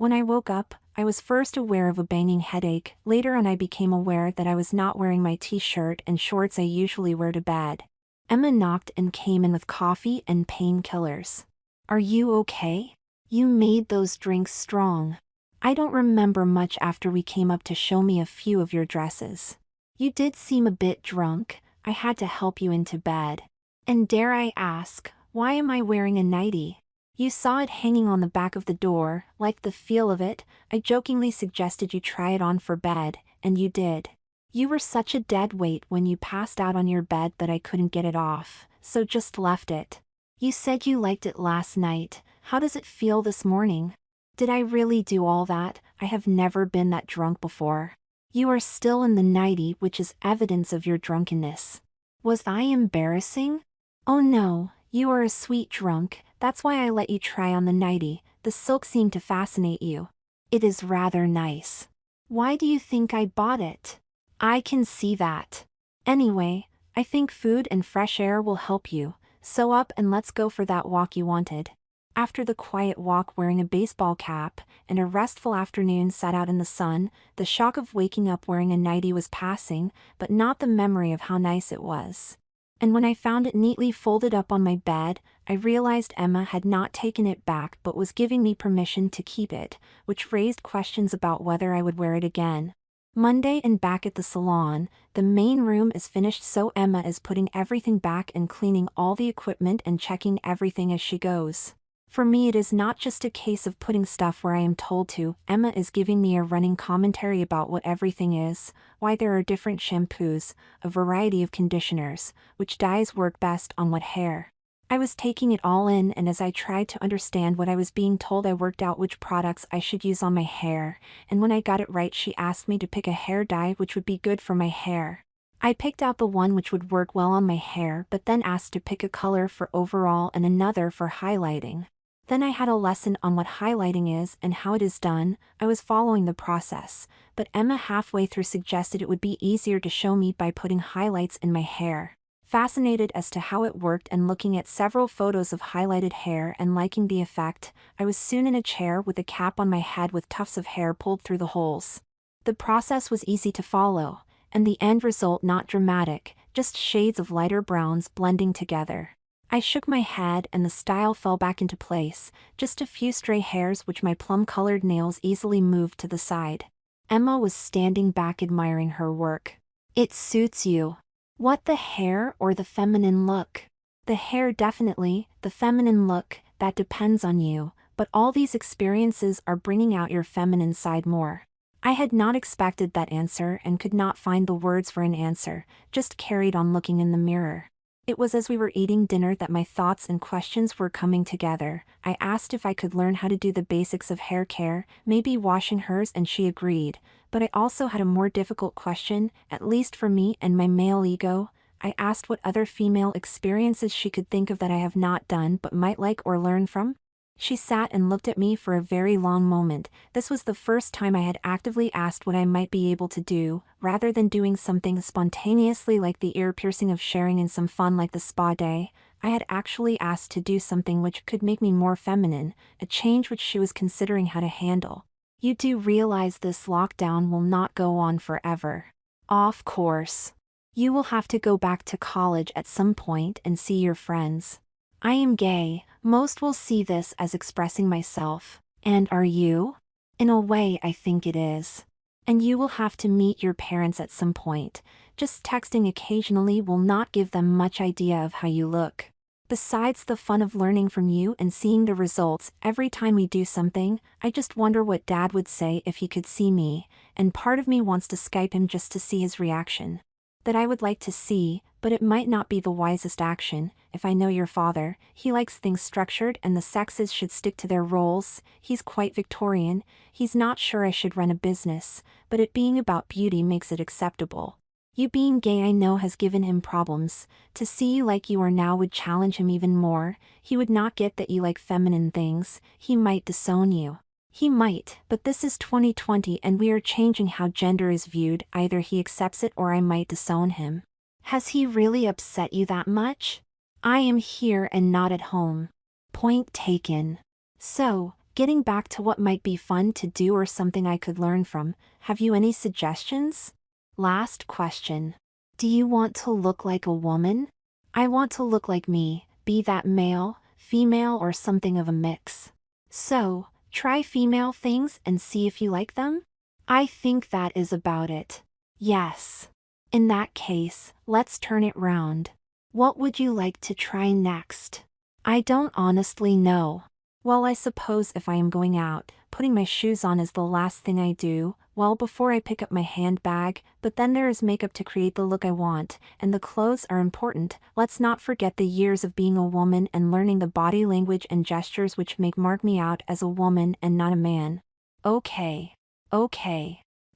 [SPEAKER 1] when I woke up, I was first aware of a banging headache. Later on I became aware that I was not wearing my t-shirt and shorts I usually wear to bed. Emma knocked and came in with coffee and painkillers. "Are you okay? You made those drinks strong. I don't remember much after we came up to show me a few of your dresses. You did seem a bit drunk. I had to help you into bed. And dare I ask, why am I wearing a nightie? You saw it hanging on the back of the door, liked the feel of it. I jokingly suggested you try it on for bed, and you did. You were such a dead weight when you passed out on your bed that I couldn't get it off, so just left it. You said you liked it last night. How does it feel this morning? Did I really do all that? I have never been that drunk before. You are still in the nightie, which is evidence of your drunkenness. Was I embarrassing? Oh no, you are a sweet drunk, that's why I let you try on the nightie. The silk seemed to fascinate you. It is rather nice. Why do you think I bought it? I can see that. Anyway, I think food and fresh air will help you. Sew up and let's go for that walk you wanted. After the quiet walk wearing a baseball cap, and a restful afternoon sat out in the sun, the shock of waking up wearing a nightie was passing, but not the memory of how nice it was. And when I found it neatly folded up on my bed, I realized Emma had not taken it back but was giving me permission to keep it, which raised questions about whether I would wear it again. Monday and back at the salon, the main room is finished, so Emma is putting everything back and cleaning all the equipment and checking everything as she goes. For me, it is not just a case of putting stuff where I am told to. Emma is giving me a running commentary about what everything is, why there are different shampoos, a variety of conditioners, which dyes work best on what hair. I was taking it all in, and as I tried to understand what I was being told, I worked out which products I should use on my hair, and when I got it right, she asked me to pick a hair dye which would be good for my hair. I picked out the one which would work well on my hair, but then asked to pick a color for overall and another for highlighting. Then I had a lesson on what highlighting is and how it is done. I was following the process, but Emma halfway through suggested it would be easier to show me by putting highlights in my hair. Fascinated as to how it worked and looking at several photos of highlighted hair and liking the effect, I was soon in a chair with a cap on my head with tufts of hair pulled through the holes. The process was easy to follow, and the end result not dramatic, just shades of lighter browns blending together. I shook my head and the style fell back into place, just a few stray hairs which my plum-colored nails easily moved to the side. Emma was standing back admiring her work. "It suits you." "What, the hair or the feminine look?" "The hair definitely, the feminine look, that depends on you, but all these experiences are bringing out your feminine side more." I had not expected that answer and could not find the words for an answer, just carried on looking in the mirror. It was as we were eating dinner that my thoughts and questions were coming together. I asked if I could learn how to do the basics of hair care, maybe washing hers, and she agreed. But I also had a more difficult question, at least for me and my male ego. I asked what other female experiences she could think of that I have not done but might like or learn from. She sat and looked at me for a very long moment. This was the first time I had actively asked what I might be able to do, rather than doing something spontaneously like the ear piercing of sharing in some fun like the spa day. I had actually asked to do something which could make me more feminine, a change which she was considering how to handle. "You do realize this lockdown will not go on forever?" "Of course. You will have to go back to college at some point and see your friends." "I am gay. Most will see this as expressing myself." "And are you?" "In a way, I think it is." "And you will have to meet your parents at some point. Just texting occasionally will not give them much idea of how you look. Besides the fun of learning from you and seeing the results every time we do something, I just wonder what Dad would say if he could see me, and part of me wants to Skype him just to see his reaction. That I would like to see, but it might not be the wisest action. If I know your father, he likes things structured and the sexes should stick to their roles. He's quite Victorian. He's not sure I should run a business, but it being about beauty makes it acceptable. You being gay, I know, has given him problems. To see you like you are now would challenge him even more. He would not get that you like feminine things. He might disown you." "He might, but this is 2020 and we are changing how gender is viewed. Either he accepts it or I might disown him." "Has he really upset you that much?" "I am here and not at home." "Point taken." So, getting back to what might be fun to do or something I could learn from, have you any suggestions? Last question. Do you want to look like a woman? I want to look like me, be that male, female, or something of a mix. So, try female things and see if you like them? I think that is about it. Yes. In that case, let's turn it round. What would you like to try next? I don't honestly know. Well, I suppose if I am going out, putting my shoes on is the last thing I do, well before I pick up my handbag, but then there is makeup to create the look I want, and the clothes are important. Let's not forget the years of being a woman and learning the body language and gestures which mark me out as a woman and not a man. Okay.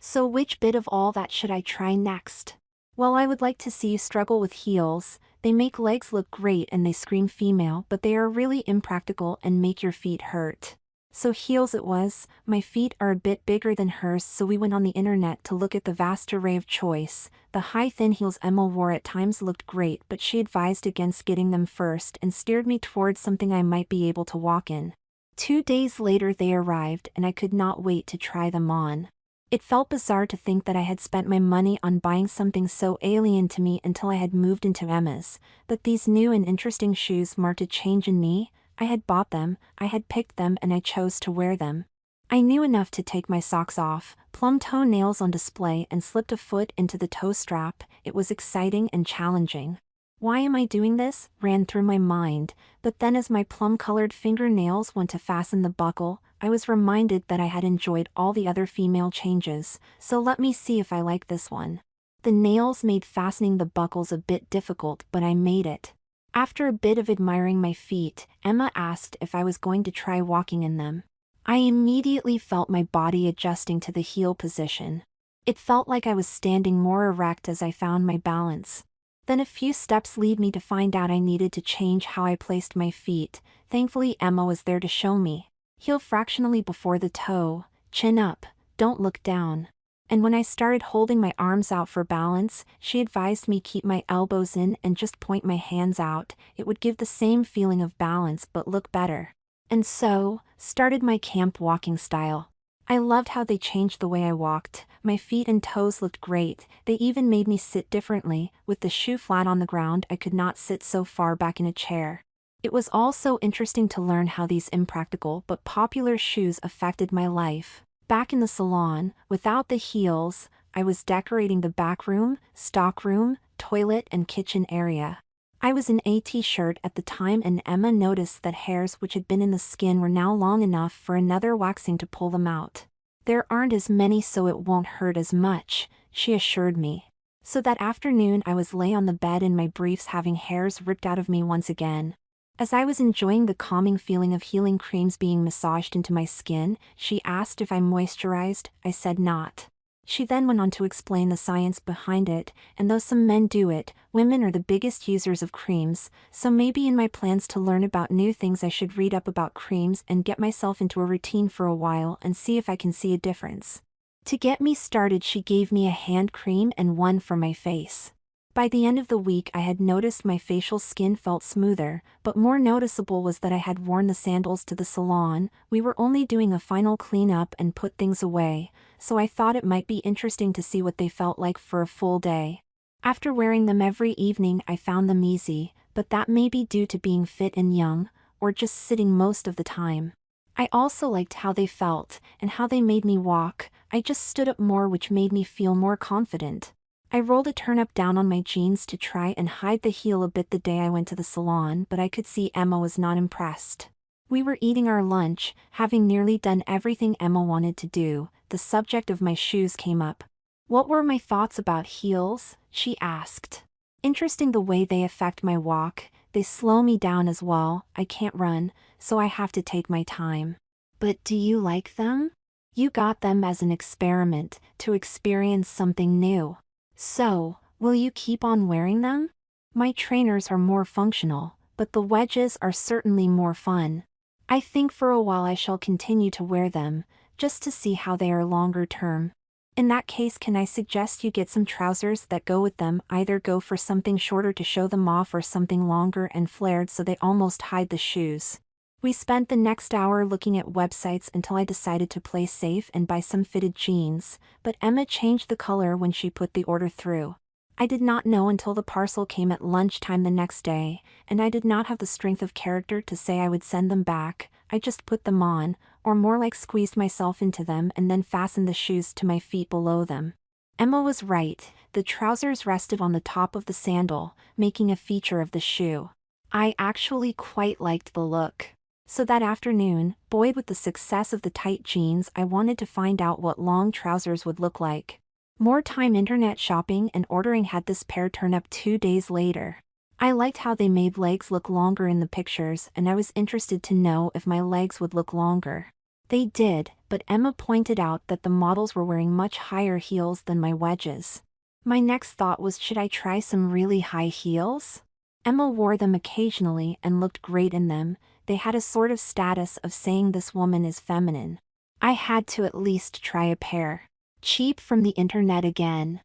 [SPEAKER 1] So which bit of all that should I try next? Well, I would like to see you struggle with heels. They make legs look great and they scream female, but they are really impractical and make your feet hurt. So heels it was. My feet are a bit bigger than hers, so we went on the internet to look at the vast array of choice. The high thin heels Emma wore at times looked great, but she advised against getting them first and steered me towards something I might be able to walk in. 2 days later they arrived and I could not wait to try them on. It felt bizarre to think that I had spent my money on buying something so alien to me until I had moved into Emma's, but these new and interesting shoes marked a change in me. I had bought them, I had picked them, and I chose to wear them. I knew enough to take my socks off, plum toe nails on display, and slipped a foot into the toe strap. It was exciting and challenging. Why am I doing this? Ran through my mind, but then as my plum-colored fingernails went to fasten the buckle, I was reminded that I had enjoyed all the other female changes, so let me see if I like this one. The nails made fastening the buckles a bit difficult, but I made it. After a bit of admiring my feet, Emma asked if I was going to try walking in them. I immediately felt my body adjusting to the heel position. It felt like I was standing more erect as I found my balance. Then a few steps lead me to find out I needed to change how I placed my feet. Thankfully Emma was there to show me. Heel fractionally before the toe, chin up, don't look down. And when I started holding my arms out for balance, she advised me keep my elbows in and just point my hands out. It would give the same feeling of balance but look better. And so, started my camp walking style. I loved how they changed the way I walked. My feet and toes looked great. They even made me sit differently. With the shoe flat on the ground, I could not sit so far back in a chair. It was also interesting to learn how these impractical but popular shoes affected my life. Back in the salon, without the heels, I was decorating the back room, stockroom, toilet and kitchen area. I was in a t-shirt at the time and Emma noticed that hairs which had been in the skin were now long enough for another waxing to pull them out. There aren't as many so it won't hurt as much, she assured me. So that afternoon I was lay on the bed in my briefs having hairs ripped out of me once again. As I was enjoying the calming feeling of healing creams being massaged into my skin, she asked if I moisturized. I said not. She then went on to explain the science behind it, and though some men do it, women are the biggest users of creams, so maybe in my plans to learn about new things I should read up about creams and get myself into a routine for a while and see if I can see a difference. To get me started she gave me a hand cream and one for my face. By the end of the week I had noticed my facial skin felt smoother, but more noticeable was that I had worn the sandals to the salon. We were only doing a final cleanup and put things away, so I thought it might be interesting to see what they felt like for a full day. After wearing them every evening I found them easy, but that may be due to being fit and young, or just sitting most of the time. I also liked how they felt, and how they made me walk. I just stood up more, which made me feel more confident. I rolled a turnip down on my jeans to try and hide the heel a bit the day I went to the salon, but I could see Emma was not impressed. We were eating our lunch, having nearly done everything Emma wanted to do. The subject of my shoes came up. What were my thoughts about heels? She asked. Interesting the way they affect my walk. They slow me down as well. I can't run, so I have to take my time. But do you like them? You got them as an experiment, to experience something new. So, will you keep on wearing them? My trainers are more functional, but the wedges are certainly more fun. I think for a while I shall continue to wear them, just to see how they are longer term. In that case, can I suggest you get some trousers that go with them? Either go for something shorter to show them off or something longer and flared so they almost hide the shoes. We spent the next hour looking at websites until I decided to play safe and buy some fitted jeans, but Emma changed the color when she put the order through. I did not know until the parcel came at lunchtime the next day, and I did not have the strength of character to say I would send them back. I just put them on, or more like squeezed myself into them and then fastened the shoes to my feet below them. Emma was right, the trousers rested on the top of the sandal, making a feature of the shoe. I actually quite liked the look. So that afternoon, buoyed with the success of the tight jeans, I wanted to find out what long trousers would look like. More time internet shopping and ordering had this pair turn up 2 days later. I liked how they made legs look longer in the pictures, and I was interested to know if my legs would look longer. They did, but Emma pointed out that the models were wearing much higher heels than my wedges. My next thought was, should I try some really high heels? Emma wore them occasionally and looked great in them. They had a sort of status of saying this woman is feminine. I had to at least try a pair. Cheap from the internet again.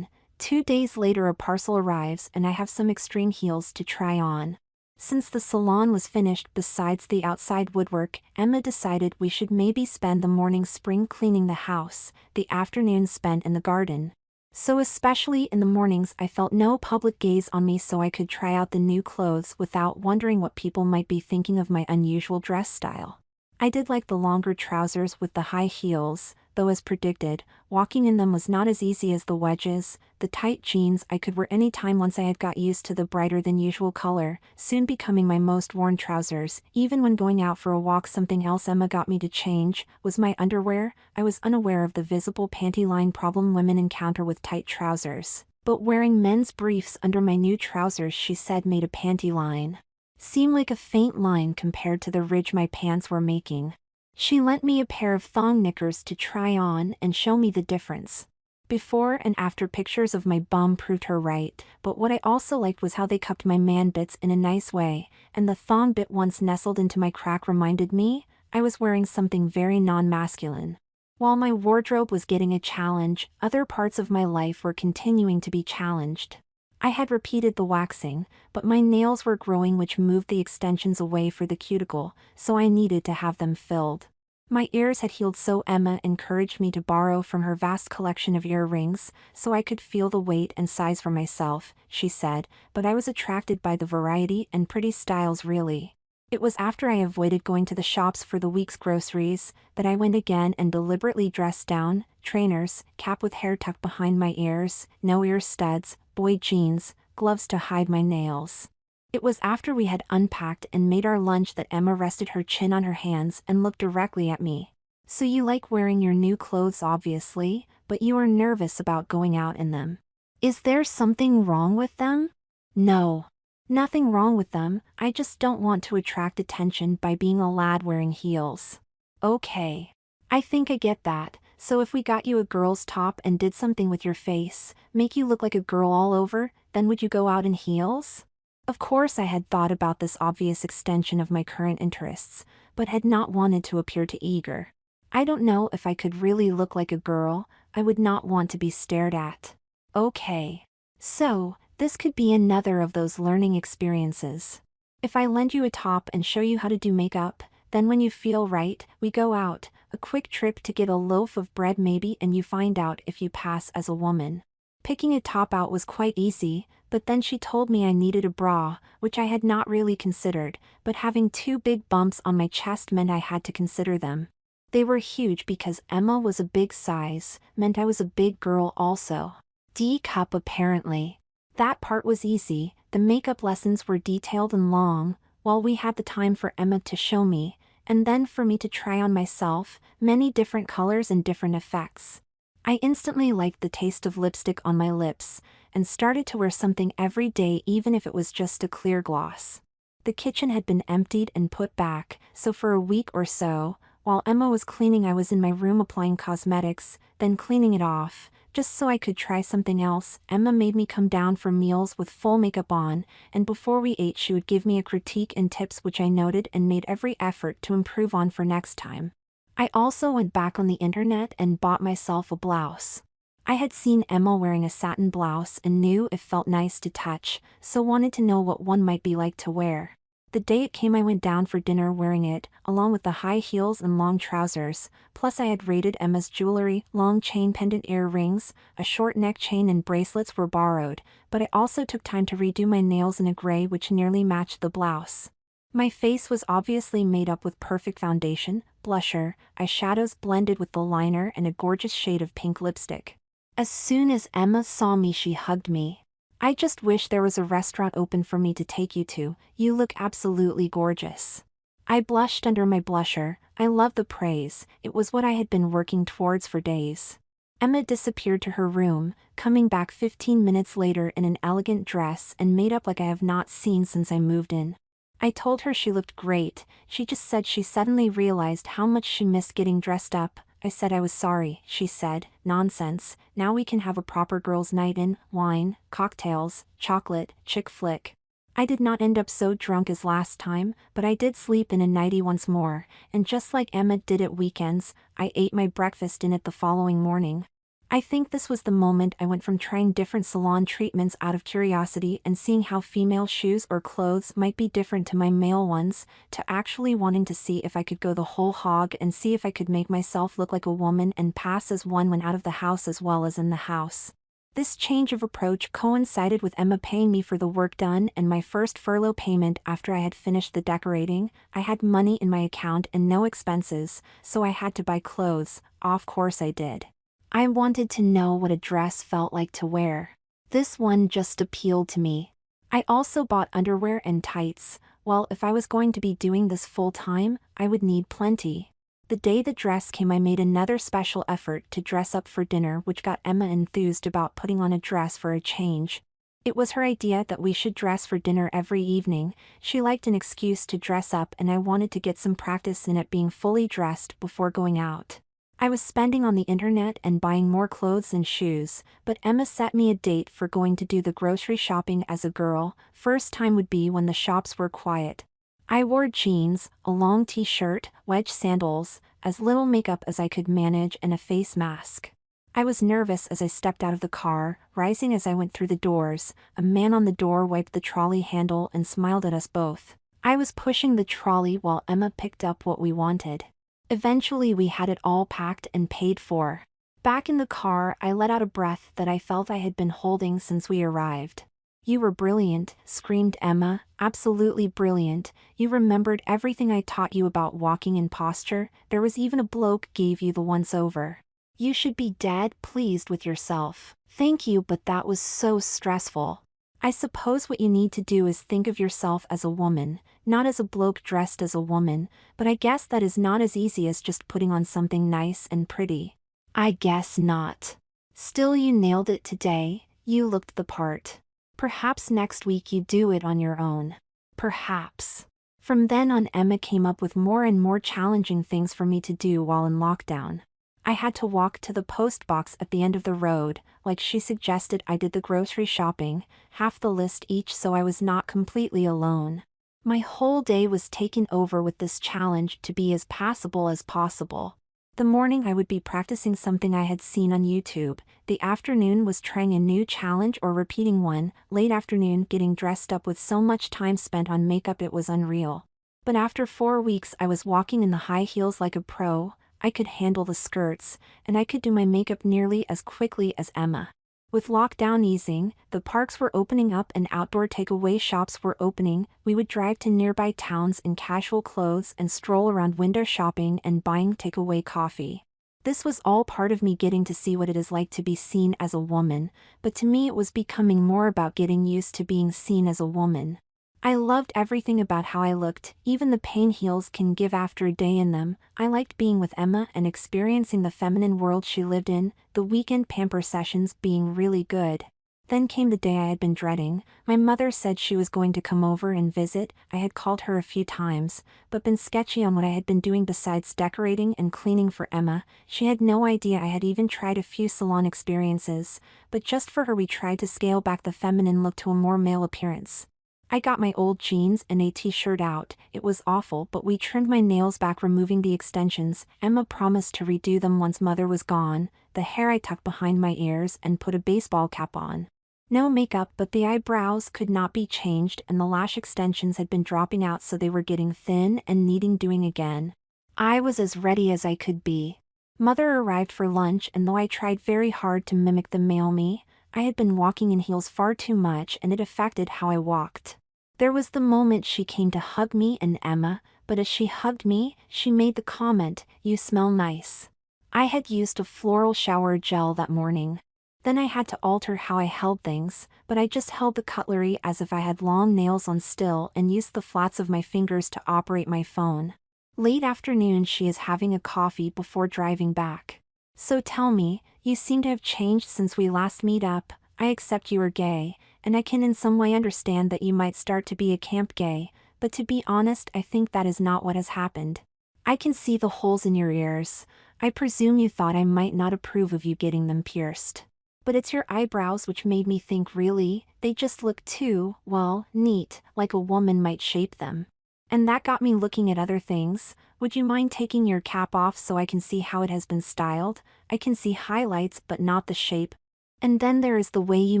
[SPEAKER 1] 2 days later a parcel arrives and I have some extreme heels to try on. Since the salon was finished, besides the outside woodwork, Emma decided we should maybe spend the morning spring cleaning the house, the afternoons spent in the garden. So especially in the mornings I felt no public gaze on me, so I could try out the new clothes without wondering what people might be thinking of my unusual dress style. I did like the longer trousers with the high heels, though as predicted, walking in them was not as easy as the wedges. The tight jeans I could wear any time once I had got used to the brighter than usual color, soon becoming my most worn trousers. Even when going out for a walk, something else Emma got me to change was my underwear. I was unaware of the visible panty line problem women encounter with tight trousers, but wearing men's briefs under my new trousers, she said, made a panty line seem like a faint line compared to the ridge my pants were making. She lent me a pair of thong knickers to try on and show me the difference. Before and after pictures of my bum proved her right, but what I also liked was how they cupped my man bits in a nice way, and the thong bit once nestled into my crack reminded me I was wearing something very non-masculine. While my wardrobe was getting a challenge, other parts of my life were continuing to be challenged. I had repeated the waxing, but my nails were growing, which moved the extensions away for the cuticle, so I needed to have them filled. My ears had healed, so Emma encouraged me to borrow from her vast collection of earrings, so I could feel the weight and size for myself, she said, but I was attracted by the variety and pretty styles really. It was after I avoided going to the shops for the week's groceries that I went again and deliberately dressed down, trainers, cap with hair tucked behind my ears, no ear studs, boy jeans, gloves to hide my nails. It was after we had unpacked and made our lunch that Emma rested her chin on her hands and looked directly at me. So you like wearing your new clothes obviously, but you are nervous about going out in them. Is there something wrong with them? No. Nothing wrong with them, I just don't want to attract attention by being a lad wearing heels. Okay. I think I get that, so if we got you a girl's top and did something with your face, make you look like a girl all over, then would you go out in heels? Of course I had thought about this obvious extension of my current interests, but had not wanted to appear too eager. I don't know if I could really look like a girl, I would not want to be stared at. Okay. So, this could be another of those learning experiences. If I lend you a top and show you how to do makeup, then when you feel right, we go out, a quick trip to get a loaf of bread maybe, and you find out if you pass as a woman. Picking a top out was quite easy, but then she told me I needed a bra, which I had not really considered, but having two big bumps on my chest meant I had to consider them. They were huge because Emma was a big size, meant I was a big girl also. D cup apparently. That part was easy, the makeup lessons were detailed and long, while we had the time for Emma to show me, and then for me to try on myself, many different colors and different effects. I instantly liked the taste of lipstick on my lips, and started to wear something every day even if it was just a clear gloss. The kitchen had been emptied and put back, so for a week or so, while Emma was cleaning I was in my room applying cosmetics, then cleaning it off, just so I could try something else. Emma made me come down for meals with full makeup on, and before we ate she would give me a critique and tips which I noted and made every effort to improve on for next time. I also went back on the internet and bought myself a blouse. I had seen Emma wearing a satin blouse and knew it felt nice to touch, so wanted to know what one might be like to wear. The day it came I went down for dinner wearing it, along with the high heels and long trousers, plus I had raided Emma's jewelry, long chain pendant earrings, a short neck chain and bracelets were borrowed, but I also took time to redo my nails in a gray which nearly matched the blouse. My face was obviously made up with perfect foundation, blusher, eyeshadows blended with the liner and a gorgeous shade of pink lipstick. As soon as Emma saw me she hugged me. I just wish there was a restaurant open for me to take you to, you look absolutely gorgeous. I blushed under my blusher, I love the praise, it was what I had been working towards for days. Emma disappeared to her room, coming back 15 minutes later in an elegant dress and made up like I have not seen since I moved in. I told her she looked great, she just said she suddenly realized how much she missed getting dressed up. I said I was sorry, she said, nonsense, now we can have a proper girls' night in, wine, cocktails, chocolate, chick flick. I did not end up so drunk as last time, but I did sleep in a nightie once more, and just like Emma did at weekends, I ate my breakfast in it the following morning. I think this was the moment I went from trying different salon treatments out of curiosity and seeing how female shoes or clothes might be different to my male ones, to actually wanting to see if I could go the whole hog and see if I could make myself look like a woman and pass as one when out of the house as well as in the house. This change of approach coincided with Emma paying me for the work done and my first furlough payment after I had finished the decorating. I had money in my account and no expenses, so I had to buy clothes. Of course I did. I wanted to know what a dress felt like to wear. This one just appealed to me. I also bought underwear and tights. Well, if I was going to be doing this full time, I would need plenty. The day the dress came, I made another special effort to dress up for dinner, which got Emma enthused about putting on a dress for a change. It was her idea that we should dress for dinner every evening. She liked an excuse to dress up, and I wanted to get some practice in it being fully dressed before going out. I was spending on the internet and buying more clothes and shoes, but Emma set me a date for going to do the grocery shopping as a girl. First time would be when the shops were quiet. I wore jeans, a long t-shirt, wedge sandals, as little makeup as I could manage, and a face mask. I was nervous as I stepped out of the car, rising as I went through the doors. A man on the door wiped the trolley handle and smiled at us both. I was pushing the trolley while Emma picked up what we wanted. Eventually we had it all packed and paid for. Back in the car, I let out a breath that I felt I had been holding since we arrived. "You were brilliant," screamed Emma, "absolutely brilliant. You remembered everything I taught you about walking and posture. There was even a bloke gave you the once-over. You should be dead pleased with yourself." "Thank you, but that was so stressful." "I suppose what you need to do is think of yourself as a woman, not as a bloke dressed as a woman, but I guess that is not as easy as just putting on something nice and pretty." "I guess not. Still, you nailed it today. You looked the part. Perhaps next week you do it on your own." "Perhaps." From then on, Emma came up with more and more challenging things for me to do while in lockdown. I had to walk to the post box at the end of the road, like she suggested. I did the grocery shopping, half the list each, so I was not completely alone. My whole day was taken over with this challenge to be as passable as possible. The morning I would be practicing something I had seen on YouTube, the afternoon was trying a new challenge or repeating one, late afternoon getting dressed up. With so much time spent on makeup it was unreal. But after 4 weeks I was walking in the high heels like a pro. I could handle the skirts, and I could do my makeup nearly as quickly as Emma. With lockdown easing, the parks were opening up and outdoor takeaway shops were opening. We would drive to nearby towns in casual clothes and stroll around window shopping and buying takeaway coffee. This was all part of me getting to see what it is like to be seen as a woman, but to me it was becoming more about getting used to being seen as a woman. I loved everything about how I looked, even the pain heels can give after a day in them. I liked being with Emma and experiencing the feminine world she lived in, the weekend pamper sessions being really good. Then came the day I had been dreading. My mother said she was going to come over and visit. I had called her a few times, but been sketchy on what I had been doing besides decorating and cleaning for Emma. She had no idea I had even tried a few salon experiences, but just for her we tried to scale back the feminine look to a more male appearance. I got my old jeans and a t-shirt out. It was awful, but we trimmed my nails back, removing the extensions. Emma promised to redo them once Mother was gone. The hair I tucked behind my ears and put a baseball cap on. No makeup, but the eyebrows could not be changed, and the lash extensions had been dropping out, so they were getting thin and needing doing again. I was as ready as I could be. Mother arrived for lunch, and though I tried very hard to mimic the male me, I had been walking in heels far too much, and it affected how I walked. There was the moment she came to hug me and Emma, but as she hugged me, she made the comment, "You smell nice." I had used a floral shower gel that morning. Then I had to alter how I held things, but I just held the cutlery as if I had long nails on still and used the flats of my fingers to operate my phone. Late afternoon, she is having a coffee before driving back. "So tell me, you seem to have changed since we last meet up. I accept you are gay, and I can in some way understand that you might start to be a camp gay, but to be honest, I think that is not what has happened. I can see the holes in your ears. I presume you thought I might not approve of you getting them pierced. But it's your eyebrows which made me think, really, they just look too, well, neat, like a woman might shape them. And that got me looking at other things. Would you mind taking your cap off so I can see how it has been styled? I can see highlights but not the shape. And then there is the way you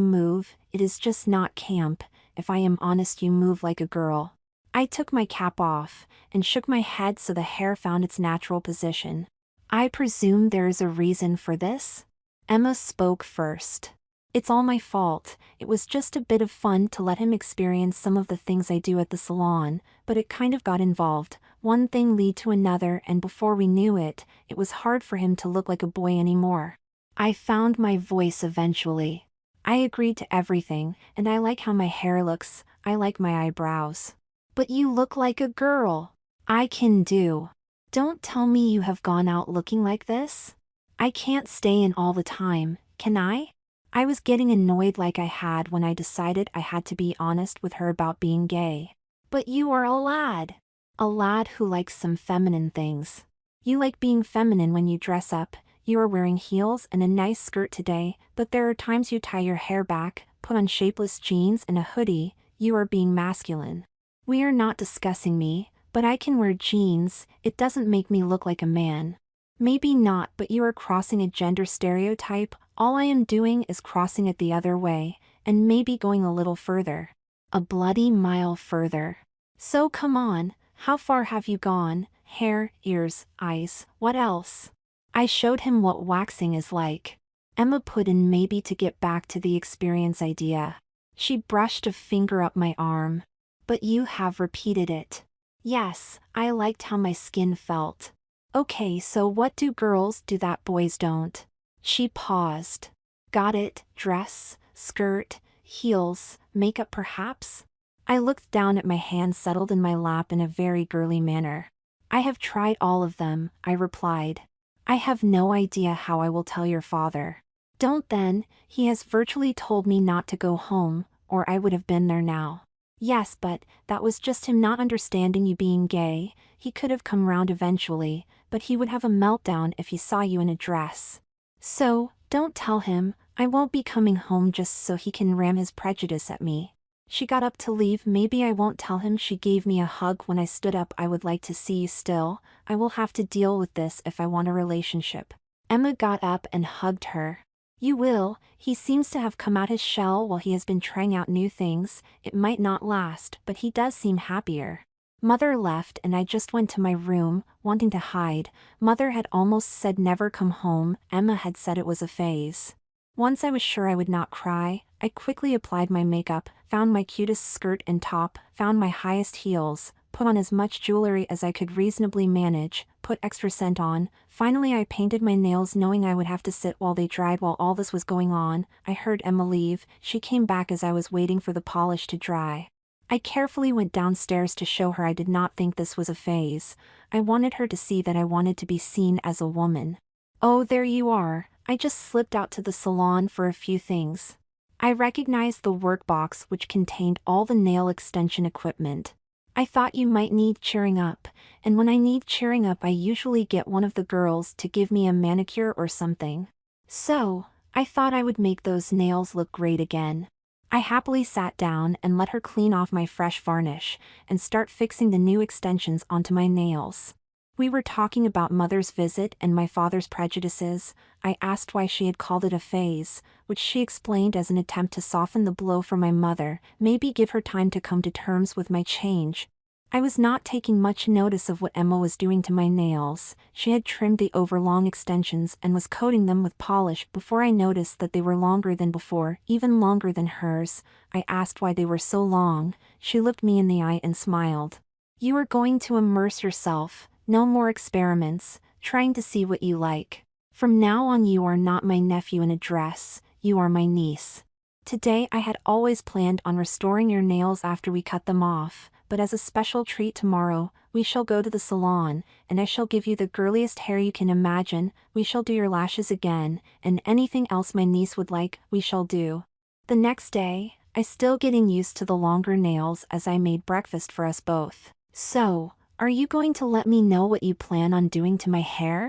[SPEAKER 1] move. It is just not camp. If I am honest, you move like a girl." I took my cap off, and shook my head so the hair found its natural position. "I presume there is a reason for this?" Emma spoke first. It's all my fault. It was just a bit of fun to let him experience some of the things I do at the salon, but it kind of got involved. One thing led to another, and before we knew it, it was hard for him to look like a boy anymore. I found my voice eventually. I agreed to everything, and I like how my hair looks, I like my eyebrows. But you look like a girl. I can do. Don't tell me you have gone out looking like this. I can't stay in all the time, can I? I was getting annoyed like I had when I decided I had to be honest with her about being gay. But you are a lad. A lad who likes some feminine things. You like being feminine when you dress up. You are wearing heels and a nice skirt today, but there are times you tie your hair back, put on shapeless jeans and a hoodie. You are being masculine. We are not discussing me, but I can wear jeans. It doesn't make me look like a man. Maybe not, but you are crossing a gender stereotype. All I am doing is crossing it the other way, and maybe going a little further. A bloody mile further. So come on, how far have you gone? Hair, ears, eyes, what else? I showed him what waxing is like. Emma put in maybe to get back to the experience idea. She brushed a finger up my arm. But you have repeated it. Yes, I liked how my skin felt. Okay, so what do girls do that boys don't? She paused. Got it, dress, skirt, heels, makeup perhaps? I looked down at my hands settled in my lap in a very girly manner. I have tried all of them, I replied. I have no idea how I will tell your father. Don't then, he has virtually told me not to go home, or I would have been there now. Yes, but that was just him not understanding you being gay. He could have come round eventually, but he would have a meltdown if he saw you in a dress. So, don't tell him, I won't be coming home just so he can ram his prejudice at me. She got up to leave. Maybe I won't tell him. She gave me a hug when I stood up. I would like to see you still. I will have to deal with this if I want a relationship. Emma got up and hugged her. You will. He seems to have come out his shell while he has been trying out new things. It might not last, but he does seem happier. Mother left and I just went to my room, wanting to hide. Mother had almost said never come home. Emma had said it was a phase. Once I was sure I would not cry, I quickly applied my makeup, found my cutest skirt and top, found my highest heels, put on as much jewelry as I could reasonably manage, put extra scent on. Finally I painted my nails knowing I would have to sit while they dried. While all this was going on, I heard Emma leave. She came back as I was waiting for the polish to dry. I carefully went downstairs to show her I did not think this was a phase. I wanted her to see that I wanted to be seen as a woman. Oh, there you are. I just slipped out to the salon for a few things. I recognized the work box which contained all the nail extension equipment. I thought you might need cheering up, and when I need cheering up I usually get one of the girls to give me a manicure or something. So, I thought I would make those nails look great again. I happily sat down and let her clean off my fresh varnish, and start fixing the new extensions onto my nails. We were talking about Mother's visit and my father's prejudices. I asked why she had called it a phase, which she explained as an attempt to soften the blow for my mother, maybe give her time to come to terms with my change. I was not taking much notice of what Emma was doing to my nails. She had trimmed the overlong extensions and was coating them with polish before I noticed that they were longer than before, even longer than hers. I asked why they were so long. She looked me in the eye and smiled. You are going to immerse yourself. No more experiments, trying to see what you like. From now on you are not my nephew in a dress, you are my niece. Today I had always planned on restoring your nails after we cut them off, but as a special treat tomorrow, we shall go to the salon, and I shall give you the girliest hair you can imagine. We shall do your lashes again, and anything else my niece would like, we shall do. The next day, I still getting used to the longer nails as I made breakfast for us both. So, are you going to let me know what you plan on doing to my hair?